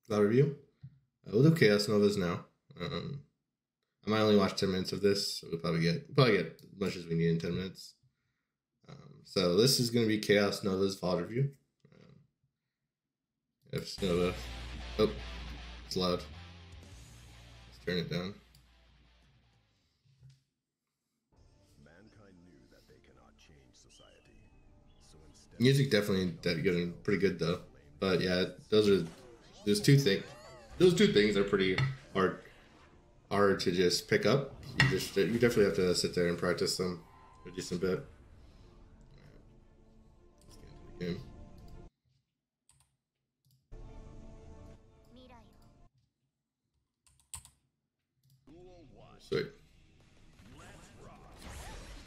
That review. We'll do Chaos Novas now. I might only watch 10 minutes of this, so we'll probably get as much as we need in 10 minutes. So this is going to be Chaos Nova's VOD review. If Nova, oh, it's loud. Let's turn it down. Mankind knew that they cannot change society, so instead Music definitely getting pretty good though. But yeah, those two things are pretty hard to just pick up. You definitely have to sit there and practice them a decent bit. Let's get into the game. Sweet.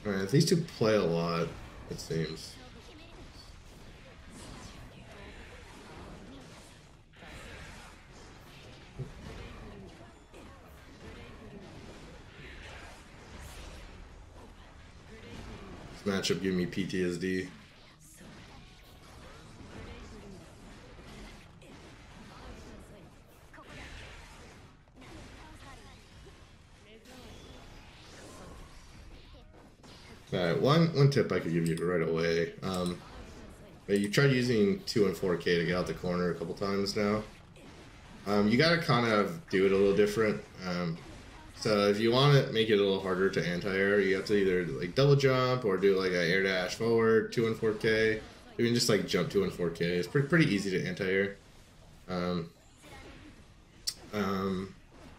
Alright, these two play a lot, it seems. This matchup giving me PTSD. Alright, one tip I could give you right away. You tried using 2 and 4K to get out the corner a couple times now. You gotta kind of do it a little different. So if you want to make it a little harder to anti-air, you have to either like double jump or do like an air dash forward, 2 and 4K. You can just like jump 2 and 4K. It's pretty easy to anti-air. And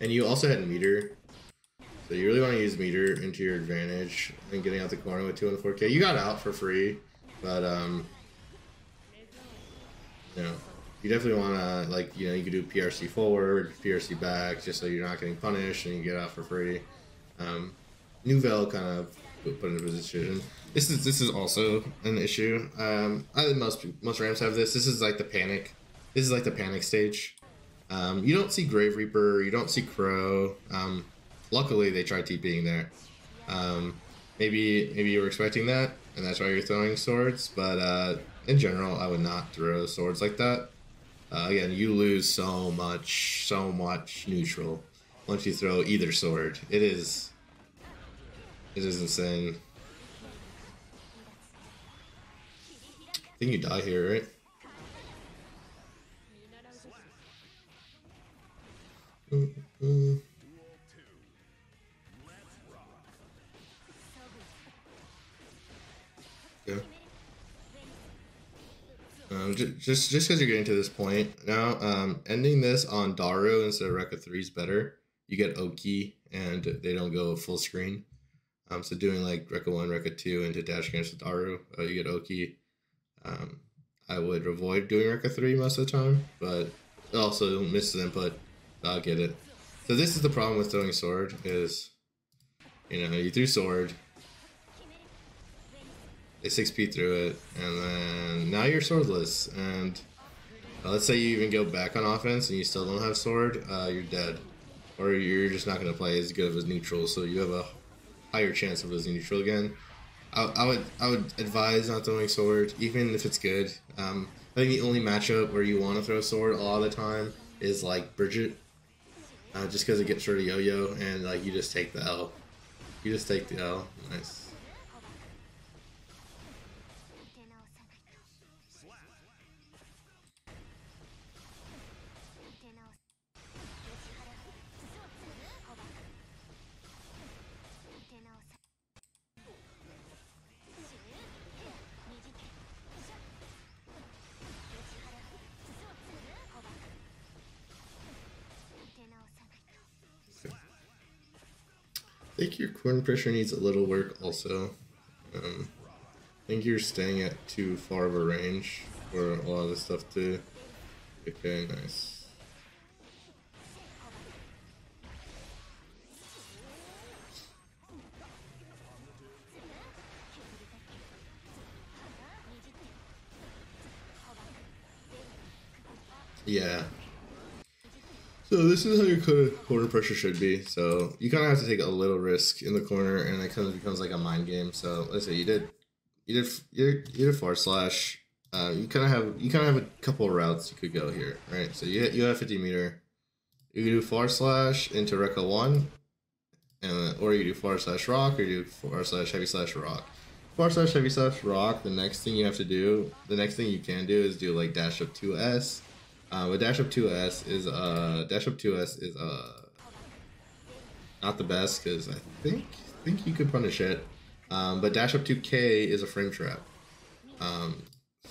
you also had meter. So you really want to use meter into your advantage and getting out the corner with 2 and 4K. You got out for free, but you know, you definitely want to, like, you know, you could do PRC forward, PRC back, just so you're not getting punished and you get out for free. Nouvelle kind of put in a position. This is also an issue. I think most Rams have this. This is like the panic. This is like the panic stage. You don't see Grave Reaper. You don't see Crow. Luckily, they tried TPing there. Maybe you were expecting that, and that's why you're throwing swords. But in general, I would not throw swords like that. Again, you lose so much neutral once you throw either sword. It is insane. I think you die here, right? Yeah. Just because you're getting to this point now, ending this on Daru instead of Rekka 3 is better. You get Oki and they don't go full screen. So doing like Rekka 1, Rekka 2 into dash against Daru, you get Oki. I would avoid doing Rekka 3 most of the time, but also misses input. I'll get it. So this is the problem with throwing sword is, you know, you threw sword, they 6p through it, and then now you're swordless, and let's say you even go back on offense and you still don't have sword, you're dead. Or you're just not going to play as good of as neutral, so you have a higher chance of losing neutral again. I would advise not throwing sword, even if it's good. I think the only matchup where you want to throw sword a lot of the time is like Bridget, just because it gets rid of yo-yo and like you just take the L. You just take the L. Nice. I think your corner pressure needs a little work also. I think you're staying at too far of a range for a lot of this stuff to... Okay, nice. Yeah. So this is how your corner pressure should be. So you kind of have to take a little risk in the corner, and it kind of becomes like a mind game. So let's say you did forward slash, you kind of have a couple of routes you could go here, right? So you have 50 meter. You can do forward slash into Rekka 1, and or you do forward slash rock, or you do forward slash heavy slash rock. Forward slash heavy slash rock. The next thing you have to do, the next thing you can do is do like dash up 2s. But dash up 2s is not the best because I think you could punish it. But dash up 2k is a frame trap.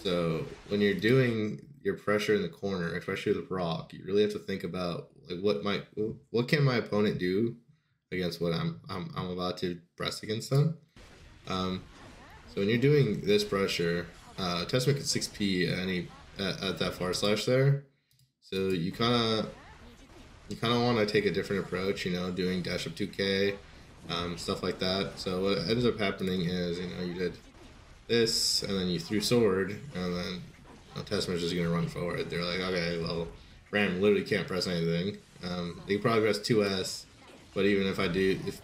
So when you're doing your pressure in the corner, especially with rock, you really have to think about like what can my opponent do against what I'm about to press against them. So when you're doing this pressure, Testament can 6p at that far slash there. So you kind of want to take a different approach, you know, doing dash up 2k, stuff like that. So what ends up happening is, you know, you did this, and then you threw sword, and then you know, Testament's just gonna run forward. They're like, okay, well, Ram literally can't press anything. They can probably press 2s, but even if I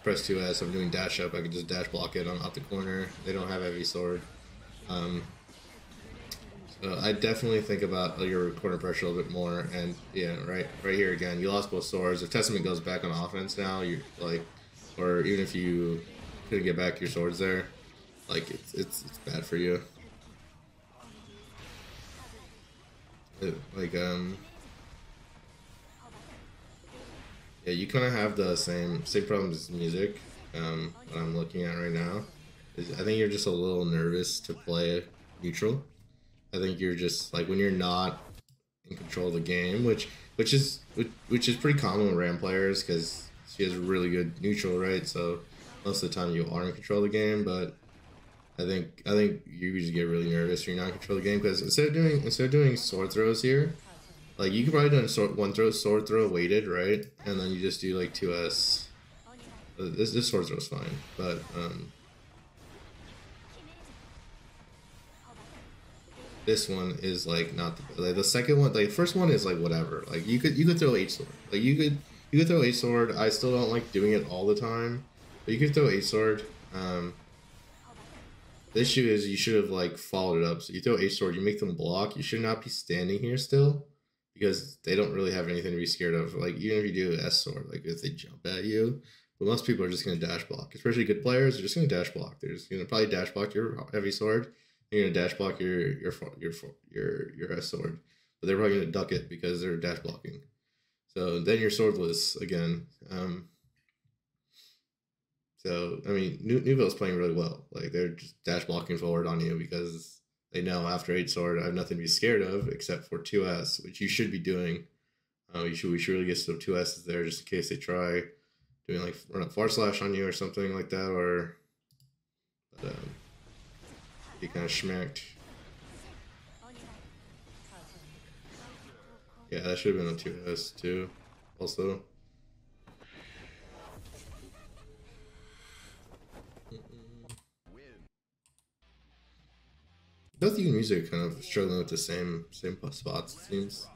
press 2s, I'm doing dash up, I can just dash block it on out the corner. They don't have heavy sword. So I definitely think about your corner pressure a little bit more, and yeah, right here again, you lost both swords. If Testament goes back on offense now, you're like, or even if you couldn't get back your swords there, like it's bad for you. Yeah, you kind of have the same problems as music. What I'm looking at right now is I think you're just a little nervous to play neutral. I think you're just like when you're not in control of the game, which is pretty common with Ram players because she has really good neutral, right? So most of the time you are in control of the game, but I think you just get really nervous when you're not in control of the game because instead of doing sword throws here, like you could probably do sword throw weighted, right? And then you just do like 2s. This sword throw is fine, but this one is like not the second one. Like the first one is like whatever. Like you could throw H sword. Like you could throw H sword. I still don't like doing it all the time, but you could throw H sword. The issue is you should have like followed it up. So you throw H sword, you make them block. You should not be standing here still because they don't really have anything to be scared of. Like even if you do S sword, like if they jump at you, but most people are just gonna dash block. Especially good players, they're just gonna dash block. They're just gonna probably dash block your heavy sword. You're gonna dash block your S sword, but they're probably gonna duck it because they're dash blocking. So then you're swordless again. So I mean, Newville's playing really well. Like they're just dash blocking forward on you because they know after 8 sword I have nothing to be scared of except for 2s, which you should be doing. We should really get some 2s's there just in case they try doing like run up far slash on you or something like that, or be kind of schmacked. Yeah, that should have been a 2s too. Also. Both you and music are kind of struggling with the same spots, it seems.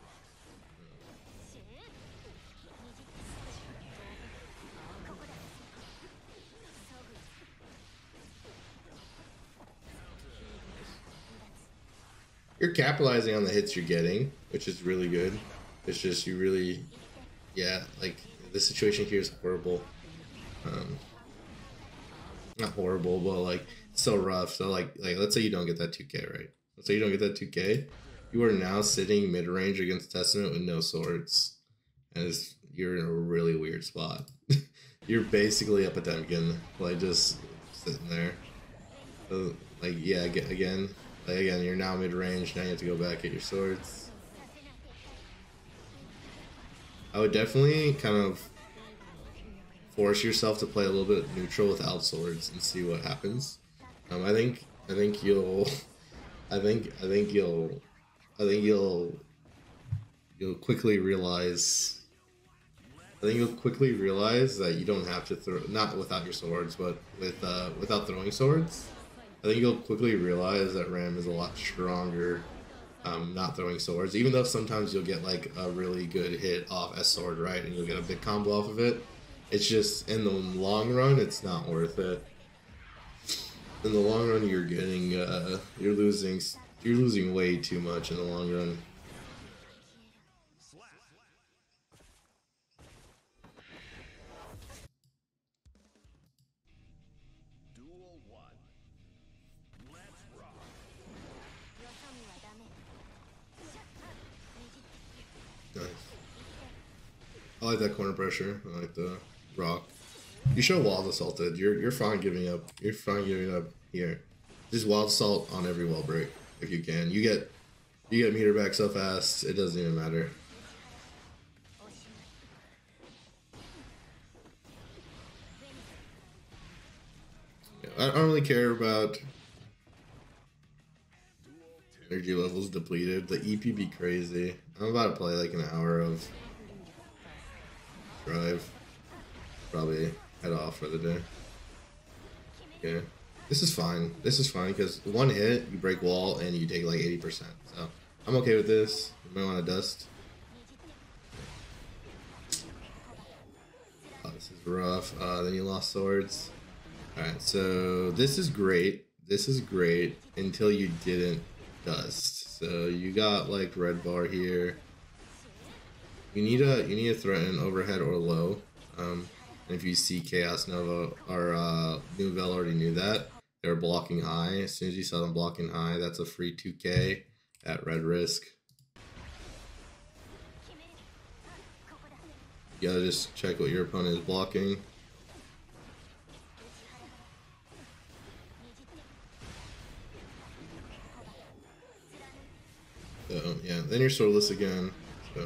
You're capitalizing on the hits you're getting, which is really good. It's just you really, yeah, like the situation here is horrible. Not horrible, but like so rough. So like let's say you don't get that 2k, right? Let's say you don't get that 2k. You are now sitting mid range against Testament with no swords, and you're in a really weird spot. You're basically up at them again, like just sitting there. So, like yeah, again, you're now mid range. Now you have to go back at your swords. I would definitely kind of force yourself to play a little bit neutral without swords and see what happens. I think you'll quickly realize. I think you'll quickly realize that you don't have to throw, not without your swords, but without throwing swords. I think you'll quickly realize that Ram is a lot stronger not throwing swords, even though sometimes you'll get like a really good hit off S sword, right, and you'll get a big combo off of it. It's just, in the long run, it's not worth it. In the long run, you're losing You're losing way too much in the long run. Duel 1. Let's rock. Nice. I like that corner pressure. I like the rock. You should have wild assaulted. You're fine giving up. You're fine giving up here. Just wild assault on every wall break if you can. You get meter back so fast it doesn't even matter. Yeah, I don't really care about energy levels depleted. The EP be crazy. I'm about to play like an hour of drive. Probably head off for the day. Okay. This is fine. This is fine because one hit, you break wall and you take like 80%. So I'm okay with this. You might want to dust. Oh, this is rough. Then you lost swords. Alright, so this is great. This is great until you didn't dust. So you got like red bar here. You need to threaten overhead or low. And if you see Chaos Nova or Nouvelle already knew that. They're blocking high. As soon as you saw them blocking high, that's a free 2k at red risk. You gotta just check what your opponent is blocking. So yeah, then you're swordless again. So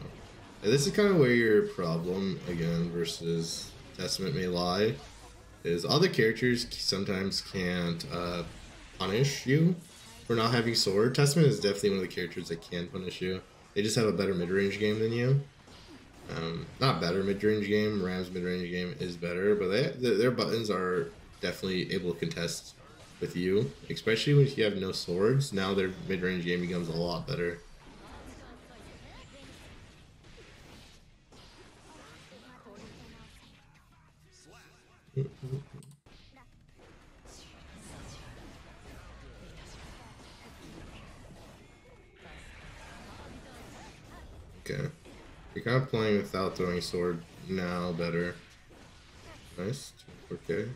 yeah, this is kind of where your problem again versus Testament may lie. Is other characters sometimes can't punish you for not having sword. Testament is definitely one of the characters that can punish you. They just have a better mid-range game than you. Not better mid-range game. Ram's mid-range game is better, but their buttons are definitely able to contest with you, especially when you have no swords. Now their mid-range game becomes a lot better. Okay. You're kind of playing without throwing sword now better. Nice. Okay.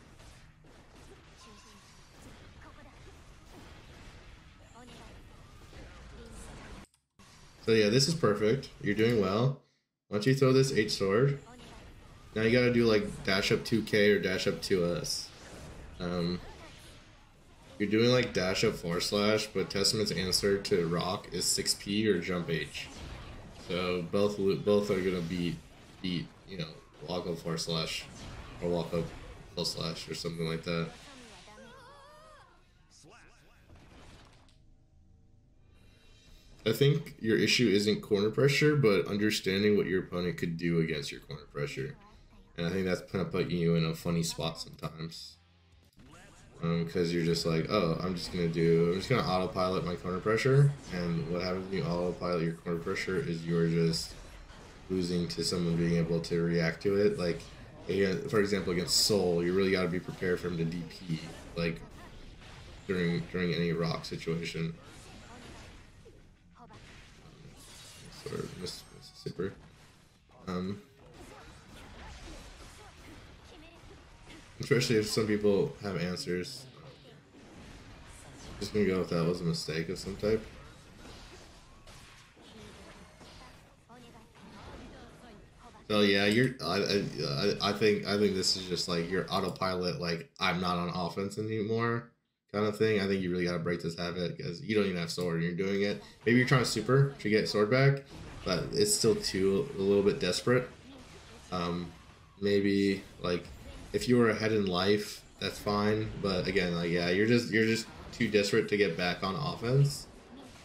So yeah, this is perfect. You're doing well. Once you throw this H sword, now you gotta do like dash up 2k or dash up 2s. You're doing like dash up /, but Testament's answer to rock is 6p or jump H. So both are gonna beat you know, walk up / or walk up / or something like that. I think your issue isn't corner pressure, but understanding what your opponent could do against your corner pressure. And I think that's kind of putting you in a funny spot sometimes. Because you're just like, oh, I'm just gonna autopilot my corner pressure, and what happens when you autopilot your corner pressure is you're just losing to someone being able to react to it. Like, for example, against Soul, you really got to be prepared for him to DP, like during any rock situation. Sort of Mississippi. Especially if some people have answers. Just gonna go if that was a mistake of some type. So yeah, I think this is just like your autopilot, like I'm not on offense anymore kind of thing. I think you really gotta break this habit because you don't even have sword and you're doing it. Maybe you're trying to super to get sword back, but it's still a little bit desperate. Maybe like if you were ahead in life, that's fine. But again, like yeah, you're just too desperate to get back on offense,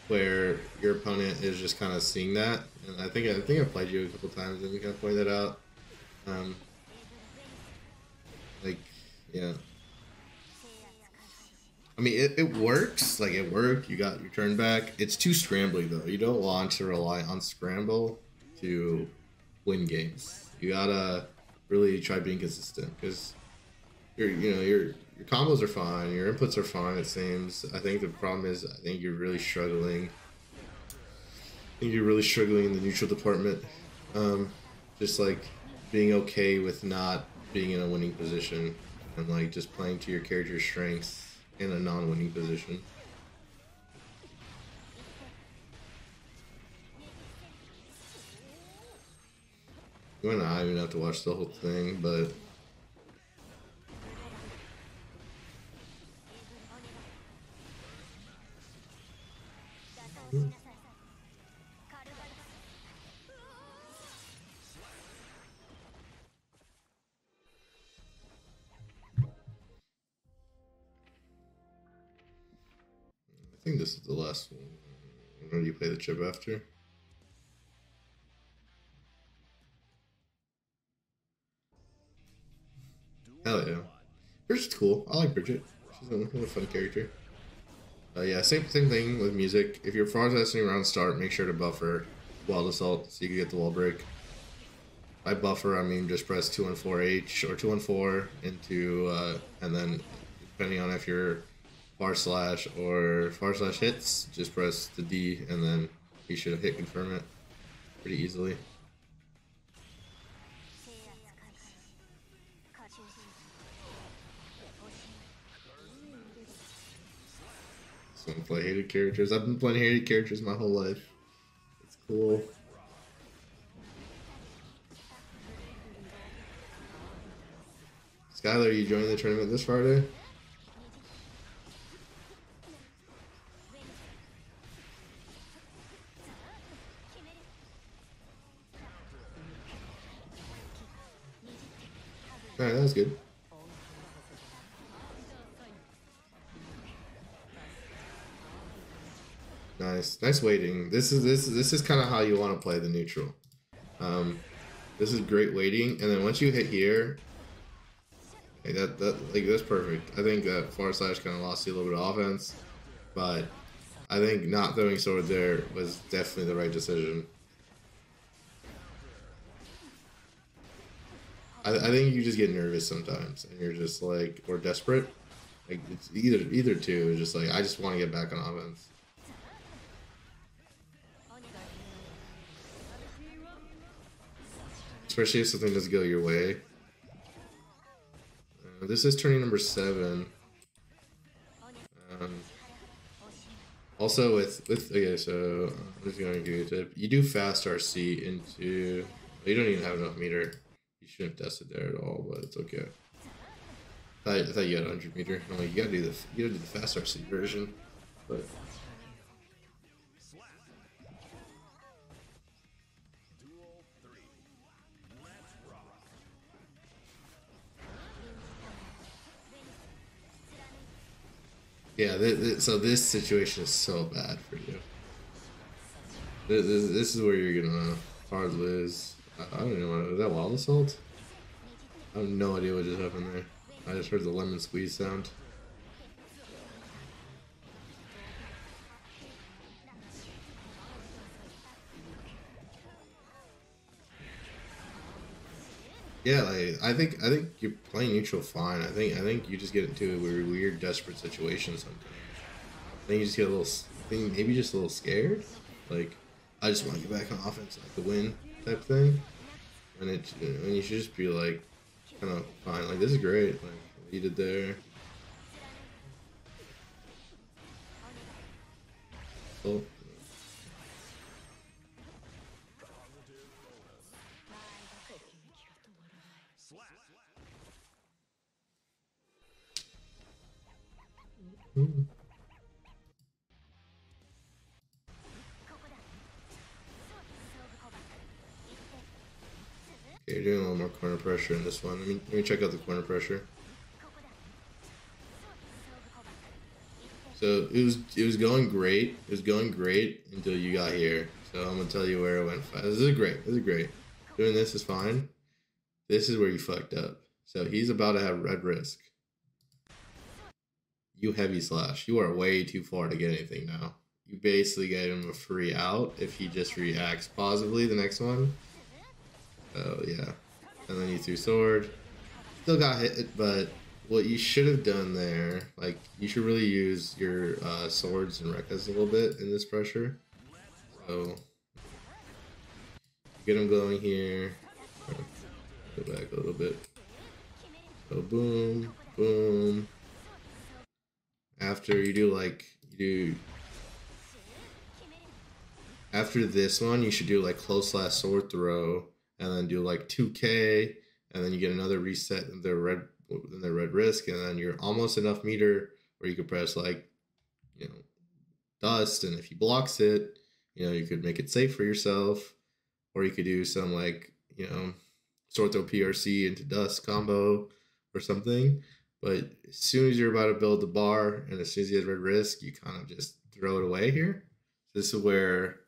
where your opponent is just kind of seeing that. And I think I've played you a couple times and we kind of point that out. Like yeah. I mean, it works. Like it worked. You got your turn back. It's too scrambly though. You don't want to rely on scramble to win games. You gotta really try being consistent because you're your combos are fine, your inputs are fine. It seems. I think the problem is, I think you're really struggling. I think you're really struggling in the neutral department. Just like being okay with not being in a winning position and like just playing to your character's strengths in a non-winning position. You might not even have to watch the whole thing, but I think this is the last one. Or do you play the chip after? Hell yeah. Bridget's cool. I like Bridget. She's a fun character. Yeah, same thing with music. If you're processing around start, make sure to buffer Wild Assault so you can get the wall break. By buffer, I mean just press 214H or 214 into, and then depending on if you're far slash or far slash hits, just press the D and then you should hit confirm it pretty easily. So I play hated characters. I've been playing hated characters my whole life. It's cool. Skylar, are you joining the tournament this Friday? Alright, that was good. Nice waiting. This is kind of how you want to play the neutral. This is great waiting, and then once you hit here, like that's perfect. I think that far slash kind of lost you a little bit of offense, but I think not throwing sword there was definitely the right decision. I think you just get nervous sometimes, and you're just like, or desperate. Like it's either two. It's just like I just want to get back on offense. Especially if something doesn't go your way. This is turning number 7. Also with okay, so I'm just gonna give you a tip. You do fast RC into. You don't even have enough meter. You shouldn't have tested there at all, but it's okay. I thought you had 100 meter. No, you gotta do the fast RC version, but. Yeah, so this situation is so bad for you. This is where you're gonna hard lose. I don't know, is that Wild Assault? I have no idea what just happened there. I just heard the lemon squeeze sound. Yeah, like I think you're playing neutral fine. I think you just get into a weird desperate situation sometimes. I think you just get a little, maybe just a little scared. Like I just want to get back on offense, like the win type thing. And you should just be like kind of fine. Like this is great. Like what you did there. Oh. Okay, you're doing a little more corner pressure in this one. Let me check out the corner pressure. So it was going great. It was going great until you got here. So I'm gonna tell you where it went. This is great. This is great. Doing this is fine. This is where you fucked up. So he's about to have red risk. You heavy slash. You are way too far to get anything now. You basically gave him a free out if he just reacts positively the next one. Oh yeah. And then you threw sword. Still got hit, but what you should have done there, like you should really use your swords and rekkas a little bit in this pressure. So get them going here. Go back a little bit. So boom, boom. After you do after this one, you should do like close last sword throw, and then do like 2K, and then you get another reset in the red risk, and then you're almost enough meter where you could press like, you know, dust, and if he blocks it, you know, you could make it safe for yourself, or you could do some like, you know, sword throw PRC into dust combo or something. But as soon as you're about to build the bar, and as soon as you have red risk, you kind of just throw it away here. This is where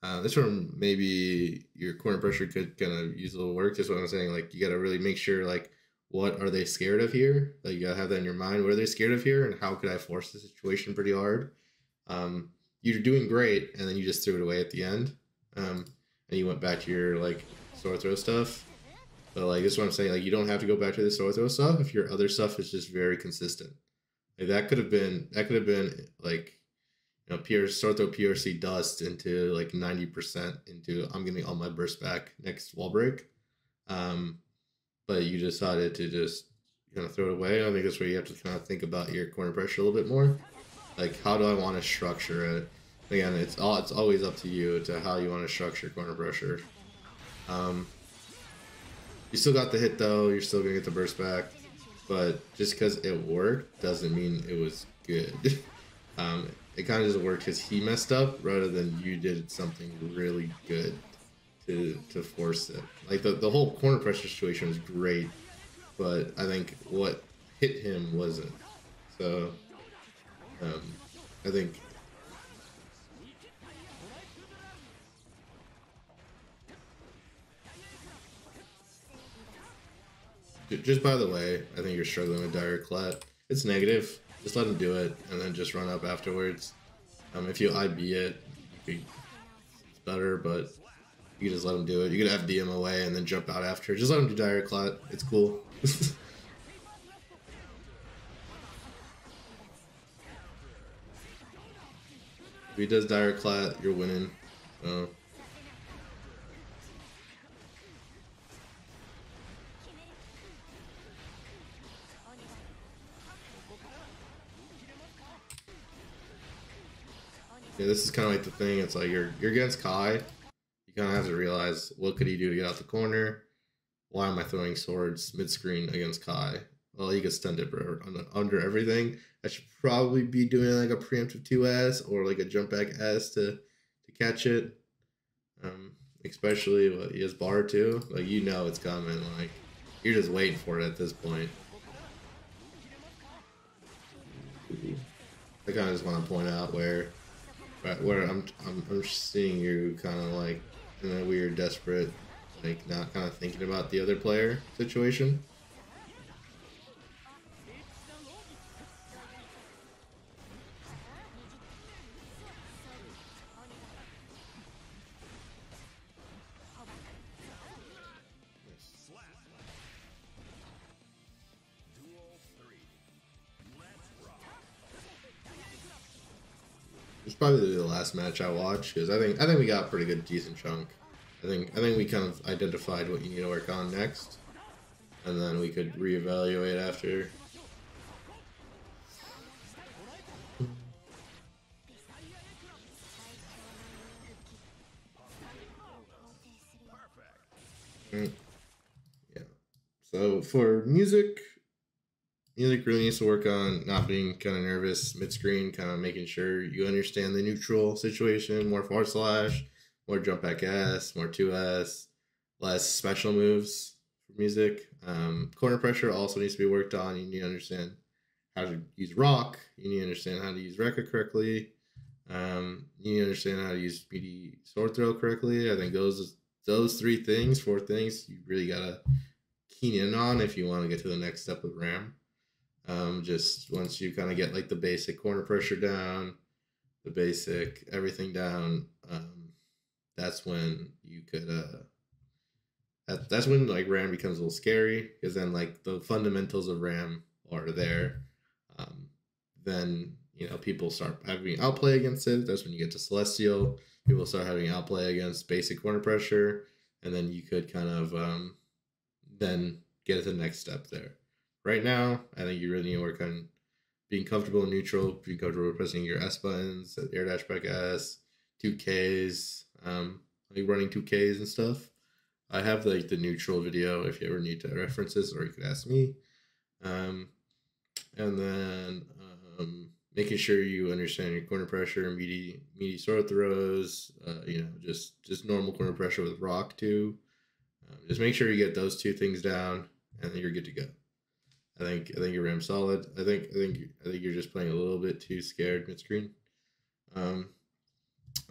maybe your corner pressure could kind of use a little work. Just what I'm saying, like you got to really make sure like what are they scared of here. Like you gotta have that in your mind. What are they scared of here, and how could I force the situation pretty hard? You're doing great, and then you just threw it away at the end, and you went back to your like sword throw stuff. But like this is what I'm saying. Like you don't have to go back to the sword throw stuff if your other stuff is just very consistent. Like that could have been like, you know, sword throw PRC dust into like 90% into I'm getting all my burst back next wall break. But you decided to just kind of throw it away. I think that's where you have to kind of think about your corner pressure a little bit more. Like how do I want to structure it? Again, it's always up to you to how you want to structure corner pressure. You still got the hit though. You're still gonna get the burst back, but just because it worked doesn't mean it was good. It kind of just worked because he messed up rather than you did something really good to force it. Like the whole corner pressure situation was great, but I think what hit him wasn't. So I think just by the way, I think you're struggling with dire clat. It's negative. Just let him do it, and then just run up afterwards. If you IB it, it's better, but you can just let him do it. You could FD him away and then jump out after. Just let him do dire clat. It's cool. If he does dire clat, you're winning. Yeah, this is kind of like the thing. It's like you're against Kai. You kind of have to realize what could he do to get out the corner. Why am I throwing swords mid screen against Kai? Well, he gets stun dipper under everything. I should probably be doing like a preemptive 2S or like a jump back S to catch it. Especially what he has bar too. Like you know it's coming. Like you're just waiting for it at this point. I kind of just want to point out where I'm seeing you kind of like in a weird, desperate, like not kind of thinking about the other player situation. It's probably the last match I watched because I think we got a pretty good decent chunk. I think we kind of identified what you need to work on next, and then we could reevaluate after. Yeah. So for music really needs to work on not being kind of nervous mid-screen, kind of making sure you understand the neutral situation, more forward slash, more jump back S, more 2S, less special moves for music. Corner pressure also needs to be worked on. You need to understand how to use rock. You need to understand how to use Rekka correctly. You need to understand how to use speedy sword throw correctly. I think those 4 things, you really gotta keen in on if you want to get to the next step of RAM. Just once you kind of get like the basic corner pressure down, the basic everything down, that's when you could that's when like RAM becomes a little scary, because then like the fundamentals of RAM are there, then people start having outplay against it. That's when you get to Celestial. People start having outplay against basic corner pressure, and then you could kind of then get to the next step there. Right now, I think you really need to work on being comfortable in neutral, being comfortable pressing your S buttons, air dash back S, 2Ks, like running 2Ks and stuff. I have like the neutral video if you ever need to references, or you could ask me. And then making sure you understand your corner pressure, meaty sword throws, just normal corner pressure with rock too. Just make sure you get those two things down, and then you're good to go. I think your ram's solid. I think you're just playing a little bit too scared mid screen. And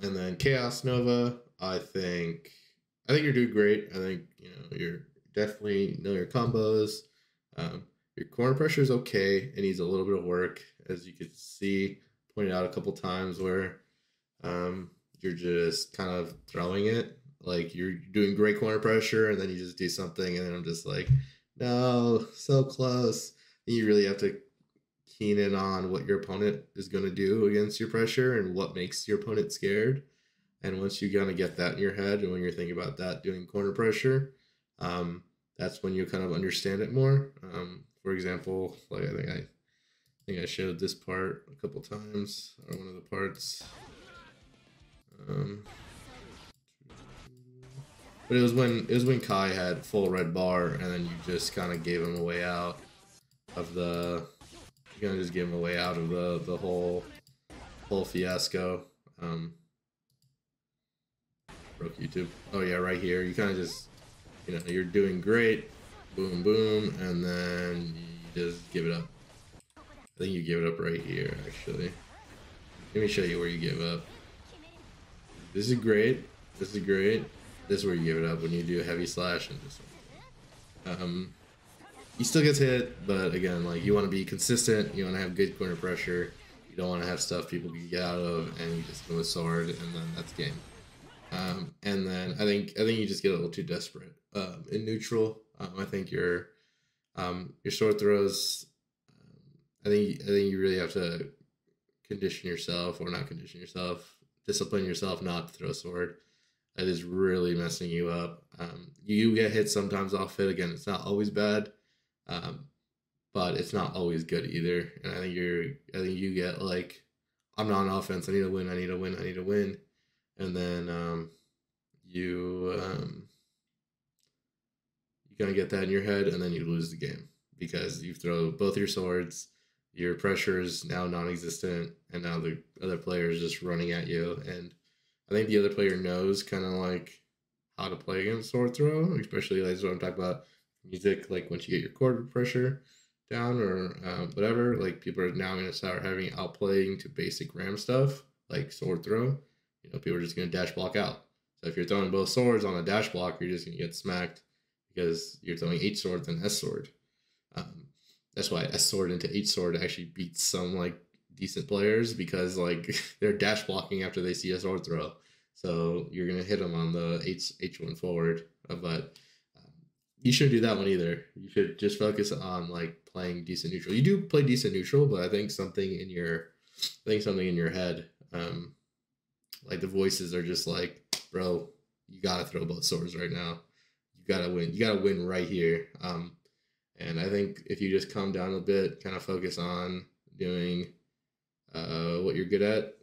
then Chaos Nova, I think you're doing great. I think you're definitely know your combos. Your corner pressure is okay. It needs a little bit of work, as you could see pointed out a couple times where you're just kind of throwing it. Like you're doing great corner pressure, and then you just do something, and then I'm just like, no, so close. And you really have to keen in on what your opponent is going to do against your pressure and what makes your opponent scared. And once you kind of get that in your head, and when you're thinking about that doing corner pressure, that's when you kind of understand it more. For example, like I think I showed this part a couple times, or one of the parts. But it was when Kai had full red bar, and then you just kind of gave him a way out of the. You kind of just gave him a way out of the whole fiasco. Broke YouTube. Oh yeah, right here. You kind of just, you're doing great. Boom, boom, and then you just give it up. I think you give it up right here, actually. Let me show you where you give up. This is great. This is great. This is where you give it up when you do a heavy slash and just. He still gets hit, but again, like you want to be consistent. You want to have good corner pressure. You don't want to have stuff people can get out of, and you just go with sword, and then that's game. And then I think you just get a little too desperate. In neutral, I think your sword throws. I think you really have to condition yourself, or not condition yourself, discipline yourself not to throw sword. That is really messing you up. You get hit sometimes off it. Again, it's not always bad, but it's not always good either. And I think you get like, I'm not on offense. I need to win. I need to win. I need to win. And then you kind of get that in your head, and then you lose the game because you throw both your swords. Your pressure is now non-existent, and now the other player is just running at you. And I think the other player knows kind of like how to play against sword throw, especially like what I'm talking about music. Like once you get your chord pressure down or whatever, like people are now going to start having outplaying to basic ram stuff like sword throw. People are just going to dash block out. So if you're throwing both swords on a dash block, you're just going to get smacked because you're throwing H sword and S sword. That's why S sword into H sword actually beats some like decent players, because like they're dash blocking after they see a sword throw. So you're going to hit them on the H1 forward. But you shouldn't do that one either. You should just focus on like playing decent neutral. You do play decent neutral, but I think something in your head, like the voices are just like, bro, you gotta throw both swords right now. You gotta win. You gotta win right here. And I think if you just calm down a bit, kind of focus on doing what you're good at,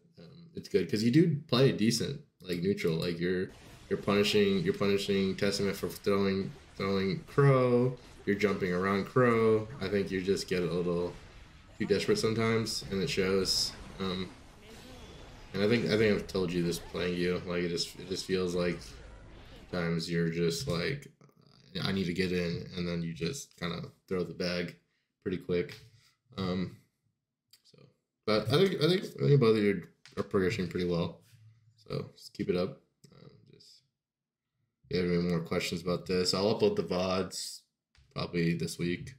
it's good, because you do play decent like neutral. Like you're punishing Testament for throwing Crow. You're jumping around Crow. I think you just get a little too desperate sometimes, and it shows. And I think I've told you this playing you. Like it just feels like sometimes you're just like, I need to get in, and then you just kind of throw the bag pretty quick. But I think both of you are progressing pretty well. So just keep it up. Just if you have any more questions about this, I'll upload the VODs probably this week.